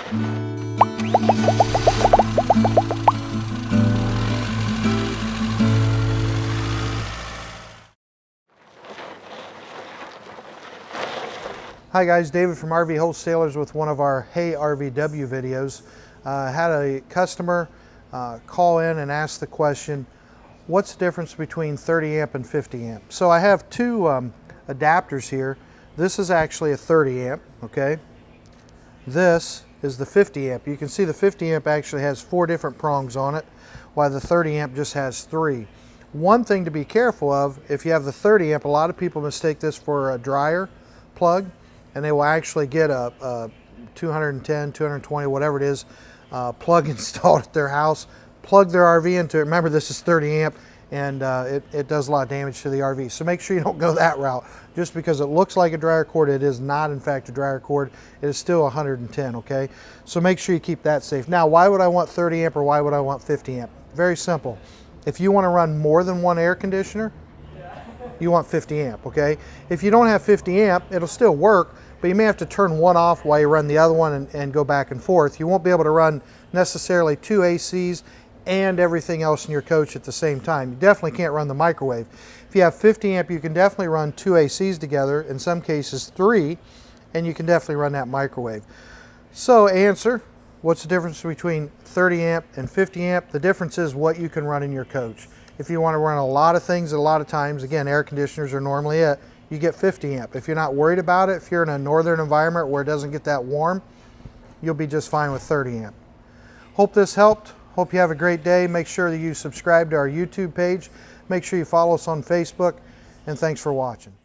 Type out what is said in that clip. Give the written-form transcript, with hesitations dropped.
Hi guys, David from RV Wholesalers with one of our Hey RVW videos. Had a customer call in and ask the question, what's the difference between 30 amp and 50 amp? So I have two adapters here. This is actually a 30 amp, okay? This is the 50 amp. You can see the 50 amp actually has 4 different prongs on it, while the 30 amp just has 3. One thing to be careful of, if you have the 30 amp, a lot of people mistake this for a dryer plug, and they will actually get a 210, 220, whatever it is, plug installed at their house, plug their RV into it. Remember, this is 30 amp, and it does a lot of damage to the RV. So make sure you don't go that route. Just because it looks like a dryer cord, it is not in fact a dryer cord. It is still 110, okay? So make sure you keep that safe. Now, why would I want 30 amp or why would I want 50 amp? Very simple. If you want to run more than one air conditioner, you want 50 amp, okay? If you don't have 50 amp, it'll still work, but you may have to turn one off while you run the other one and go back and forth. You won't be able to run necessarily 2 ACs and everything else in your coach at the same time. You definitely can't run the microwave. If you have 50 amp, you can definitely run 2 ACs together, in some cases 3, and you can definitely run that microwave. So answer, what's the difference between 30 amp and 50 amp? The difference is what you can run in your coach. If you want to run a lot of things at a lot of times, again, air conditioners are normally it, you get 50 amp. If you're not worried about it, if you're in a northern environment where it doesn't get that warm, you'll be just fine with 30 amp. Hope this helped. Hope you have a great day. Make sure that you subscribe to our YouTube page. Make sure you follow us on Facebook, and thanks for watching.